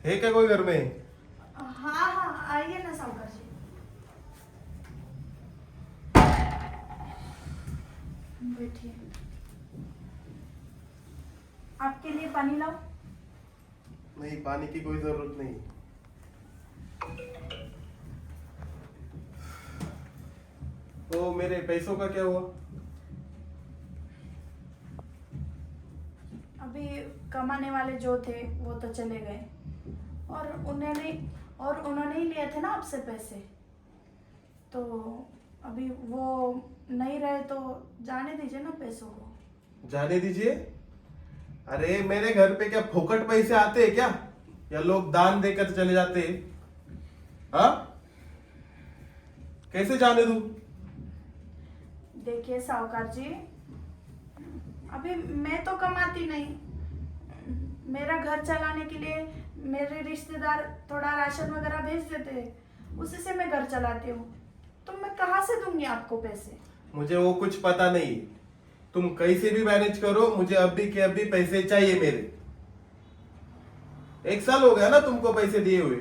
है क्या कोई घर में? हाँ हाँ, आइए ना साहूकार जी। बैठिए। आपके लिए पानी लाओ? नहीं, पानी की कोई जरूरत नहीं। तो मेरे पैसों का क्या हुआ? अभी कमाने वाले जो थे वो तो चले गए, और उन्होंने ही लिए थे ना आपसे पैसे, तो अभी वो नहीं रहे तो जाने दीजिए ना पैसों को। जाने दीजिए? अरे मेरे घर पे क्या फोकट पैसे आते हैं क्या, या लोग दान देकर चले जाते हैं? हाँ, कैसे जाने दूं? देखिए साहूकार जी, अभी मैं तो कमाती नहीं, मेरा घर चलाने के लिए मेरे रिश्तेदार थोड़ा राशन वगैरह भेज देते हैं, उसी से मैं घर चलाती हूँ, तो मैं कहाँ से दूंगी आपको पैसे? मुझे वो कुछ पता नहीं, तुम कैसे भी मैनेज करो, मुझे अभी के अभी पैसे चाहिए मेरे। 1 साल हो गया ना तुमको पैसे दिए हुए।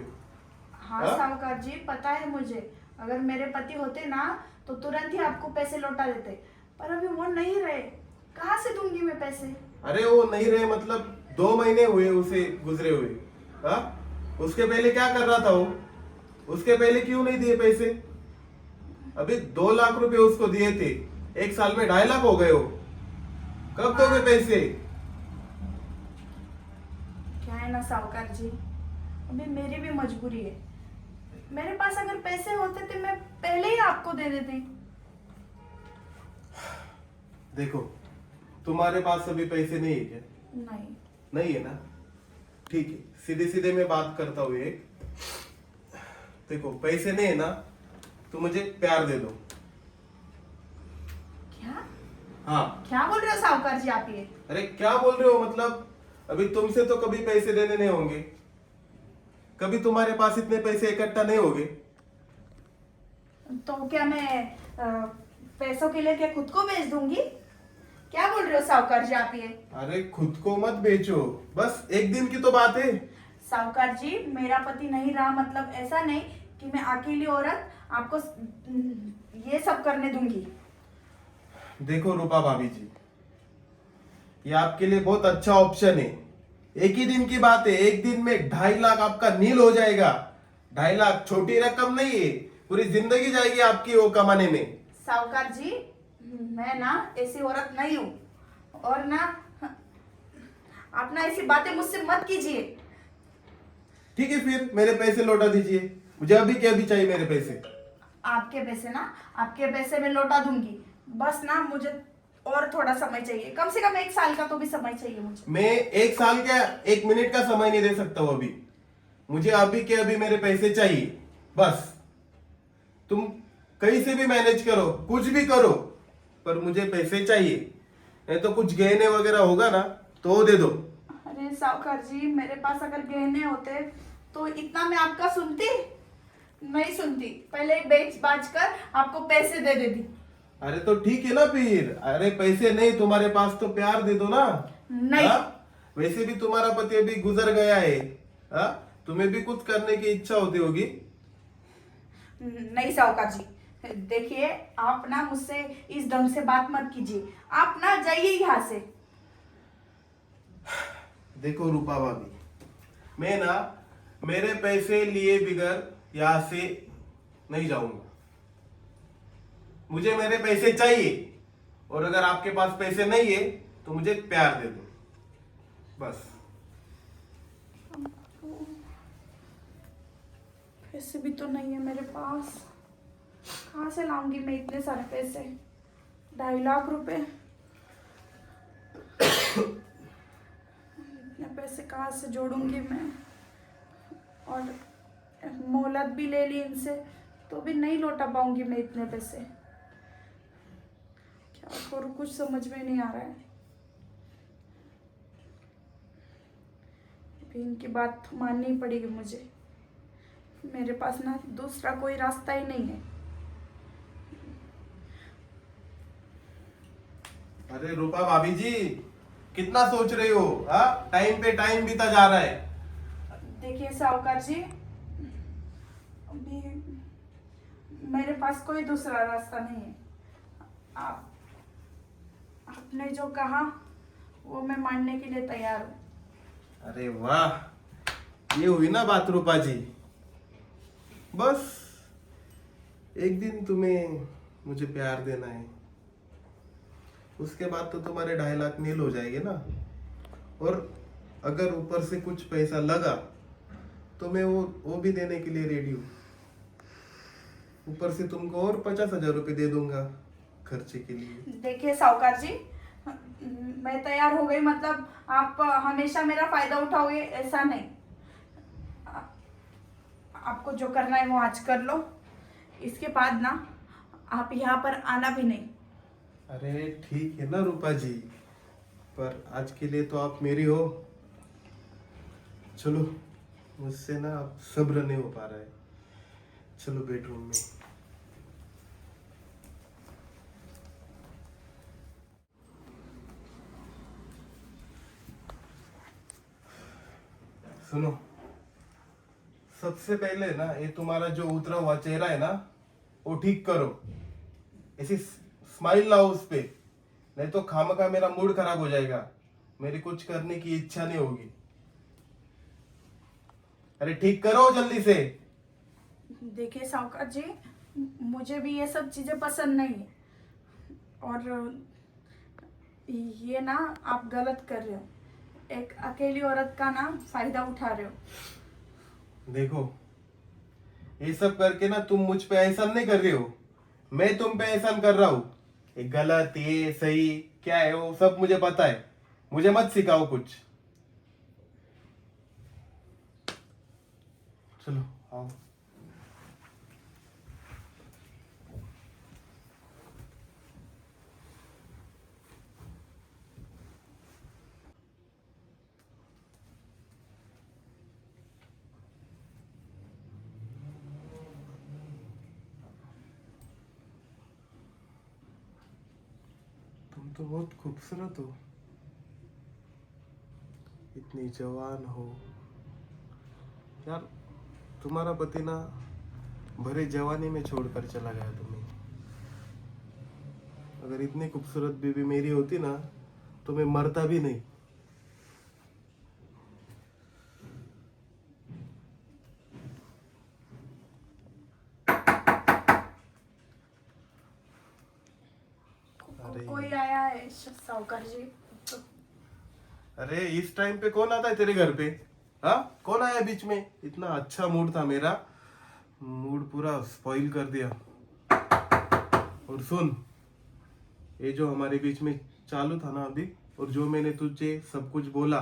हाँ हाँ? साहूकार जी, पता है मुझे, अगर मेरे पति होते ना तो तुरंत ही आपको पैसे लौटा देते, पर अभी वो नहीं रहे, कहाँ से दूंगी मैं पैसे? अरे वो नहीं रहे मतलब 2 महीने हुए उसे गुजरे हुए। हाँ, उसके पहले क्या कर रहा था वो? उसके पहले क्यों नहीं दिए पैसे? अभी 2 लाख रुपए उसको दिए थे, 1 साल में 2.5 लाख हो गए हो। कब दोगे पैसे? क्या है ना साहूकार जी, अभी मेरी भी मजबूरी है, मेरे पास अगर पैसे होते तो मैं पहले ही आपको दे देती। देखो, तुम्हारे पास अभी पैसे नहीं है क्या? नहीं। नहीं है ना? ठीक है, सीधे सीधे मैं बात करता हूँ एक। देखो, पैसे नहीं है ना, तो मुझे प्यार दे दो। क्या हाँ। क्या बोल रहे हो साहूकार जी आप ये? अरे क्या बोल रहे हो मतलब? अभी तुमसे तो कभी पैसे देने नहीं होंगे, कभी तुम्हारे पास इतने पैसे इकट्ठा नहीं होंगे। तो क्या मैं पैसों के लिए क्या खुद को बेच दूंगी? क्या बोल रहे हो साहूकार जी आप ये? अरे खुद को मत बेचो, बस एक दिन की तो बात है। साहूकार जी, मेरा पति नहीं रहा मतलब ऐसा नहीं कि मैं अकेली औरत आपको ये सब करने दूंगी। देखो रूपा भाभी जी, ये आपके लिए बहुत अच्छा ऑप्शन है। एक ही दिन की बात है, एक दिन में 2.5 लाख आपका नील हो जाएगा। 2.5 लाख छोटी रकम नहीं है, पूरी जिंदगी जाएगी आपकी वो कमाने में। साहूकार जी, मैं ना ऐसी औरत नहीं हूँ, और ना आप ना ऐसी बातें मुझसे मत कीजिए। ठीक है, फिर मेरे पैसे लौटा दीजिए, मुझे अभी के अभी चाहिए मेरे पैसे। आपके पैसे ना, आपके पैसे मैं लौटा दूंगी, बस ना मुझे और थोड़ा समय चाहिए, कम से कम 1 साल का तो भी समय चाहिए मुझे। मैं 1 साल का 1 मिनट का समय नहीं दे सकता हूँ अभी, मुझे अभी के अभी मेरे पैसे चाहिए बस। तुम कहीं से भी मैनेज करो, कुछ भी करो, पर मुझे पैसे चाहिए। नहीं तो कुछ गहने वगैरह होगा ना तो दे दो। अरे साहूकार जी, मेरे पास अगर गहने होते तो इतना मैं आपका सुनती? नहीं सुनती, पहले बेच बाज कर आपको पैसे दे देती। अरे तो ठीक है ना फिर। अरे पैसे नहीं तुम्हारे पास तो प्यार दे दो ना। नहीं। हाँ? वैसे भी तुम्हारा पति अभी गुजर गया है। हाँ? तुम्हें भी कुछ करने की इच्छा होती होगी। नहीं साहूकार जी, देखिए आप ना मुझसे इस ढंग से बात मत कीजिए, आप ना जाइए यहाँ से। देखो रूपा भाभी, मैं ना मेरे पैसे लिए बिगर यहाँ से नहीं जाऊंगा। मुझे मेरे पैसे चाहिए, और अगर आपके पास पैसे नहीं है तो मुझे प्यार दे दो बस। पैसे भी तो नहीं है मेरे पास, कहाँ से लाऊंगी मैं इतने सारे पैसे? 2.5 लाख रुपए, इतने पैसे कहाँ से जोड़ूंगी मैं? और मोहलत भी ले ली इनसे, तो भी नहीं लौटा पाऊंगी मैं इतने पैसे। क्या करूँ, कुछ समझ में नहीं आ रहा है। अभी इनकी बात माननी पड़ेगी मुझे, मेरे पास ना दूसरा कोई रास्ता ही नहीं है। अरे रूपा भाभी जी, कितना सोच रही हो? हाँ, टाइम पे टाइम बीता जा रहा है। देखिए साहूकार जी, अभी मेरे पास कोई दूसरा रास्ता नहीं है। आप आपने जो कहा वो मैं मानने के लिए तैयार हूँ। अरे वाह, ये हुई ना बात रूपा जी। बस एक दिन तुम्हें मुझे प्यार देना है, उसके बाद तो तुम्हारे 2.5 लाख नील हो जाएंगे ना। और अगर ऊपर से कुछ पैसा लगा तो मैं वो भी देने के लिए रेडी हूँ। ऊपर से तुमको और 50,000 रुपये दे दूंगा खर्चे के लिए। देखिए साहूकार जी, मैं तैयार हो गई मतलब आप हमेशा मेरा फायदा उठाओगे ऐसा नहीं। आपको जो करना है वो आज कर लो, इसके बाद ना आप यहाँ पर आना भी नहीं। अरे ठीक है ना रूपा जी, पर आज के लिए तो आप मेरी हो। चलो, मुझसे ना अब सब्र नहीं हो पा रहा है। चलो बेडरूम में। सुनो, सबसे पहले ना ये तुम्हारा जो उतरा हुआ चेहरा है ना, वो ठीक करो। ऐसी स्माइल लाओ उस पे, नहीं तो खामखा मेरा मूड खराब हो जाएगा। मेरी कुछ करने की इच्छा नहीं होगी। अरे ठीक करो जल्दी से। देखिए साहूकार जी, मुझे भी ये सब चीजें पसंद नहीं है, और ये ना आप गलत कर रहे हो। एक अकेली औरत का ना फायदा उठा रहे हो। देखो, ये सब करके ना तुम मुझ पे एहसान नहीं कर रहे हो, मैं तुम पे एहसान कर रहा हूँ। ये गलत, ये सही क्या है वो सब मुझे पता है। मुझे मत सिखाओ कुछ। चलो आओ। तुम तो बहुत खूबसूरत हो, इतनी जवान हो यार। तुम्हारा पति ना भरे जवानी में छोड़कर चला गया तुम्हें। अगर इतनी खूबसूरत बीवी मेरी होती ना तो मैं मरता भी नहीं। अरे कोई आया है साहूकार जी? तो अरे, इस टाइम पे कौन आता है तेरे घर पे? हाँ, कौन आया बीच में? इतना अच्छा मूड था मेरा, मूड पूरा स्पॉइल कर दिया। और सुन, ये जो हमारे बीच में चालू था ना अभी, और जो मैंने तुझे सब कुछ बोला,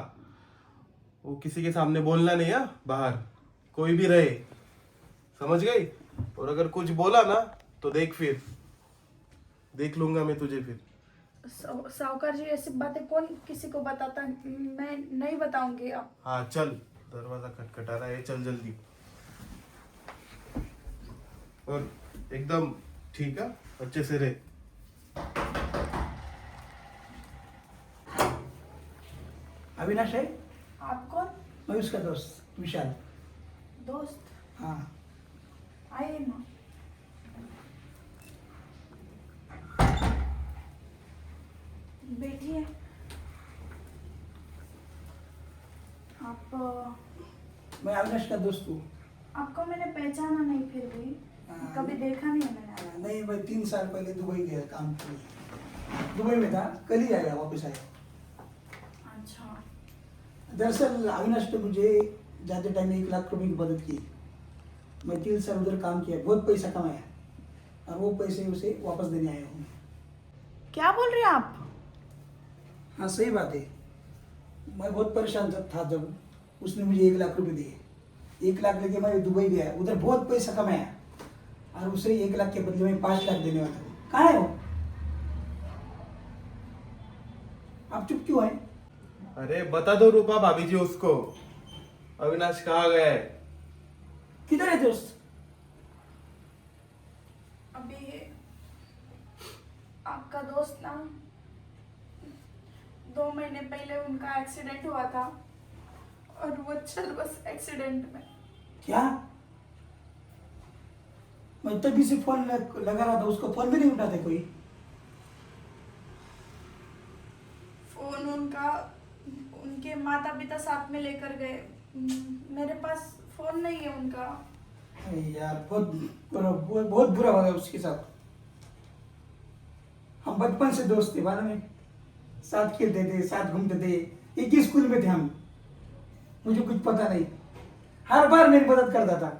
वो किसी के सामने बोलना नहीं। है बाहर कोई भी रहे, समझ गई? और अगर कुछ बोला ना तो देख, फिर देख लूंगा मैं तुझे फिर। साहूकार जी, ऐसी बातें कौन किसी को बताता है? मैं नहीं बताऊंगी। आप हाँ चल, दरवाजा खटखटा रहा है, चल जल्दी। और एकदम ठीक है, अच्छे से रहे। अविनाश है? आप कौन? मैं उसका दोस्त विशाल। दोस्त? हाँ, आइए ना। बैठिए। आप मैं अविनाश का दोस्त हूँ। आपको मैंने पहचाना नहीं, फिर भी हाँ। कभी देखा नहीं है मैंने। नहीं, मैं 3 साल पहले दुबई गया काम के लिए। दुबई में था, कल ही आया, वापस आया। अच्छा। दरअसल अविनाश ने मुझे जाते टाइम 1 लाख रुपए की मदद की। मैं 3 साल उधर काम किया, बहुत पैसा कमाया, और वो पैसे उसे वापस देने आया हूँ। क्या बोल रहे हैं आप? हाँ सही बात है। मैं बहुत परेशान था जब उसने मुझे 1 लाख रुपए दिए। 1 लाख लेके मैं दुबई गया, उधर बहुत पैसा कमाया, और उसे 1 लाख के बदले में 5 लाख देने वाला हूँ। कहाँ है वो? आप चुप क्यों हैं? अरे बता दो रूपा भाभी जी उसको, अविनाश कहाँ गया है? किधर है दोस्त? अभी आपका दोस्त ना 2 महीने पहले उनका एक्सीडेंट हुआ था, और वो चल बस एक्सीडेंट में। क्या? मैं तभी से फोन लगा रहा था, उसको फोन भी नहीं उठाते कोई। फोन उनका उनके माता पिता साथ में लेकर गए। मेरे पास फोन नहीं है उनका। अरे यार बहुत बुरा हो गया उसके साथ। हम बचपन से दोस्त थे, मालूम है, साथ खेलते थे, साथ घूमते थे, एक ही स्कूल में थे हम। मुझे कुछ पता नहीं, हर बार मेरी मदद करता था।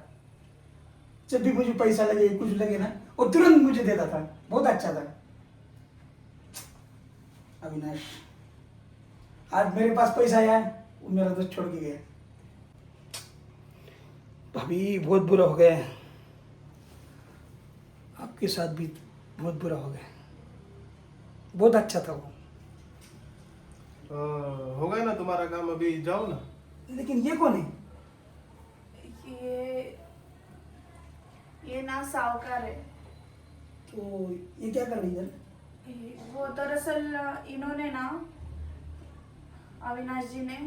जब भी मुझे पैसा लगे, कुछ लगे ना, वो तुरंत मुझे देता था। बहुत अच्छा था अविनाश। आज मेरे पास पैसा आया, वो मेरा दोस्त छोड़ के गया। भाभी बहुत बुरा हो गया, आपके साथ भी बहुत बुरा हो गया। बहुत अच्छा था वो। हो गया ना तुम्हारा काम, अभी जाओ ना। लेकिन ये कौन है? ये ना साहूकार है। तो ये क्या कर रही है? वो दरअसल इन्होंने ना, अविनाश जी ने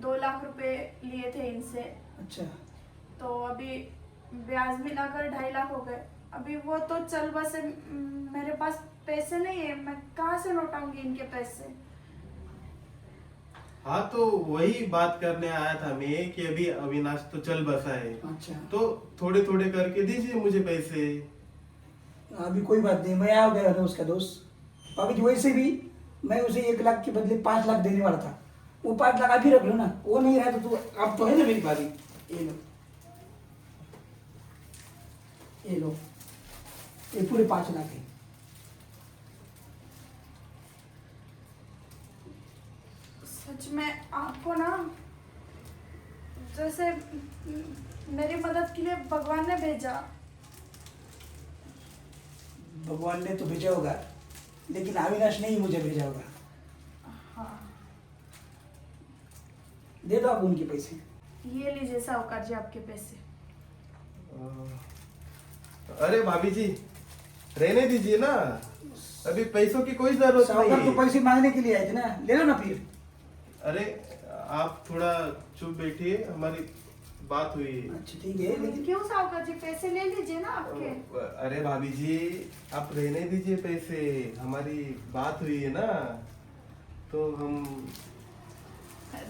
2 लाख रुपए लिए थे इनसे। अच्छा, तो अभी ब्याज मिलाकर 2.5 लाख हो गए। अभी वो तो चल बसे, मेरे पास पैसे नहीं है, मैं कहाँ से लौटाऊंगी इनके पैसे। हाँ तो वही बात करने आया था मैं कि अभी अविनाश तो चल बसा है, अच्छा। तो थोड़े थोड़े करके दीजिए मुझे पैसे। अभी कोई बात नहीं, मैं आ गया था उसका दोस्त। अभी तो वैसे भी मैं उसे 1 लाख के बदले 5 लाख देने वाला था। वो 5 लाख अभी रख लो ना, वो नहीं रहा तो अब तो है ना मेरी भाभी। ये लो, ये लो, ये पूरे 5 लाख है। सच में आपको ना, जैसे मेरी मदद के लिए भगवान ने भेजा। भगवान ने तो भेजा होगा, लेकिन अविनाश ने ही मुझे भेजा होगा। हाँ, दे दो आप उनके पैसे। ये लीजिए साहूकार जी आपके पैसे। अरे भाभी जी, रहने दीजिए ना, अभी पैसों की कोई जरूरत साहूकार तो नहीं। पैसे मांगने के लिए आए थे ना, ले लो ना फिर। अरे आप थोड़ा चुप बैठिए, हमारी बात हुई है। अच्छा ठीक है, लेकिन क्यों साहूकार जी, पैसे ले लीजिए ना आपके। अरे भाभी जी, आप रहने दीजिए पैसे, हमारी बात हुई है ना, तो हम।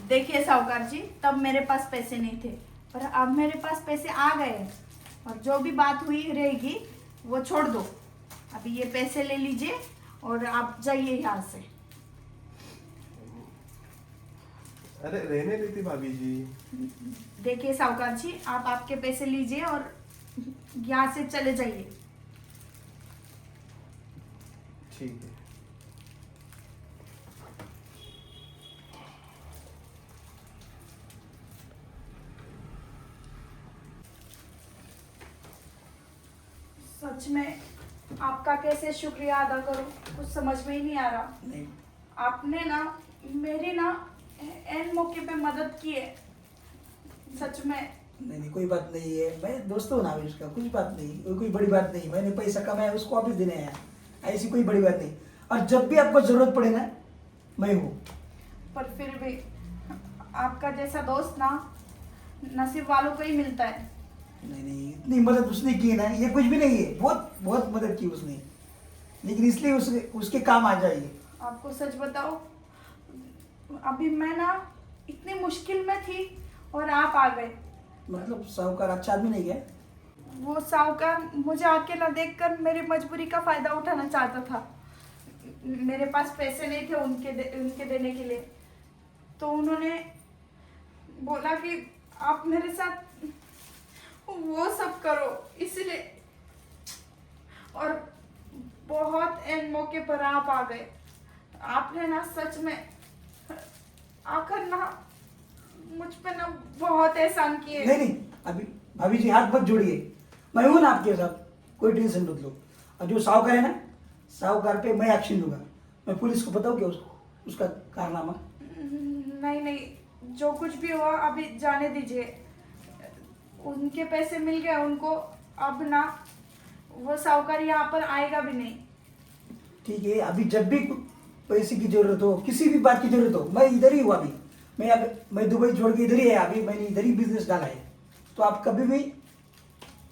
देखिए साहूकार जी, तब मेरे पास पैसे नहीं थे, पर अब मेरे पास पैसे आ गए हैं, और जो भी बात हुई रहेगी वो छोड़ दो। अभी ये पैसे ले लीजिए और आप जाइए यहाँ से। अरे रहने देती भाभी जी। देखिए साहूकार जी, आप आपके पैसे लीजिए और यहाँ से चले जाइए। ठीक है। सच में आपका कैसे शुक्रिया अदा करूं, कुछ समझ में ही नहीं आ रहा। नहीं, आपने ना मेरी ना एन मौके पे मदद की है, सच में। नहीं कोई बात नहीं है, मैं दोस्त हूँ ना अभी उसका, कुछ बात नहीं, कोई बड़ी बात नहीं। मैंने पैसा कमाया, उसको वापस देने आया, ऐसी कोई बड़ी बात नहीं। और जब भी आपको जरूरत पड़े ना, मैं हूँ। पर फिर भी आपका जैसा दोस्त ना नसीब वालों को ही मिलता है। नहीं इतनी मदद उसने की ना, ये कुछ भी नहीं है, बहुत बहुत मदद की उसने, लेकिन इसलिए उसके काम आ जाइए। आपको सच बताओ, अभी मैं ना इतनी मुश्किल में थी और आप आ गए। मतलब साहूकार अच्छा आदमी नहीं है? वो साहूकार मुझे अकेला देखकर मेरी मजबूरी का फायदा उठाना चाहता था। मेरे पास पैसे नहीं थे उनके देने के लिए, तो उन्होंने बोला कि आप मेरे साथ वो सब करो, इसलिए। और बहुत एन मौके पर आप आ गए। आपने ना सच में आकर ना मुझ पे ना बहुत एहसान किए। नहीं अभी भाभी जी हाथ मत जोड़िए, मैं हूं ना आपके साथ, कोई टेंशन मत लो। और जो साहूकार है ना, साहूकार पे मैं एक्शन लूंगा। मैं पुलिस को बताऊं क्या उसका कारनामा? नहीं, जो कुछ भी हुआ अभी जाने दीजिए। उनके पैसे मिल गए उनको, अब ना वो साहूकार यहाँ पर आएगा भी नहीं। ठीक है, अभी जब भी पैसे की जरूरत हो, किसी भी बात की जरूरत हो, मैं इधर ही हूँ। अभी मैं दुबई छोड़ के इधर ही है, अभी मैंने इधर ही बिजनेस डाला है, तो आप कभी भी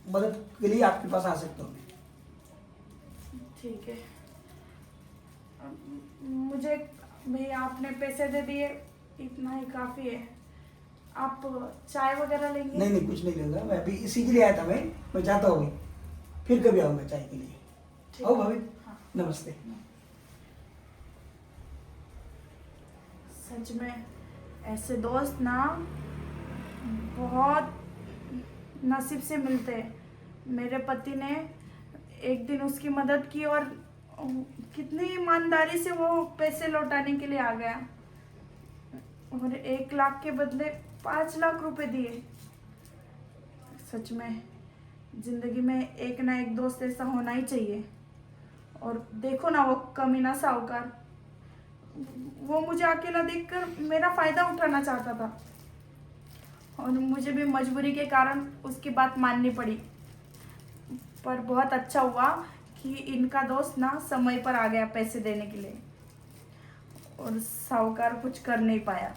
मदद के लिए आपके पास आ सकता हूँ। ठीक है। मुझे भैया आपने पैसे दे दिए, इतना ही काफ़ी है। आप चाय वगैरह लेंगे? नहीं कुछ नहीं लूँगा, मैं अभी इसी के लिए आया था, मैं जाता हूँ, फिर कभी आऊँगा चाय के लिए। ठीक आओ है। भाभी, हाँ। नमस्ते। सच में ऐसे दोस्त ना बहुत नसीब से मिलते हैं। मेरे पति ने एक दिन उसकी मदद की और कितनी ईमानदारी से वो पैसे लौटाने के लिए आ गया, और 1 लाख के बदले 5 लाख रुपए दिए। सच में जिंदगी में एक ना एक दोस्त ऐसा होना ही चाहिए। और देखो ना वो कमीना साहूकार, वो मुझे अकेला देखकर मेरा फायदा उठाना चाहता था, और मुझे भी मजबूरी के कारण उसकी बात माननी पड़ी। पर बहुत अच्छा हुआ कि इनका दोस्त ना समय पर आ गया पैसे देने के लिए, और साहूकार कुछ कर नहीं पाया।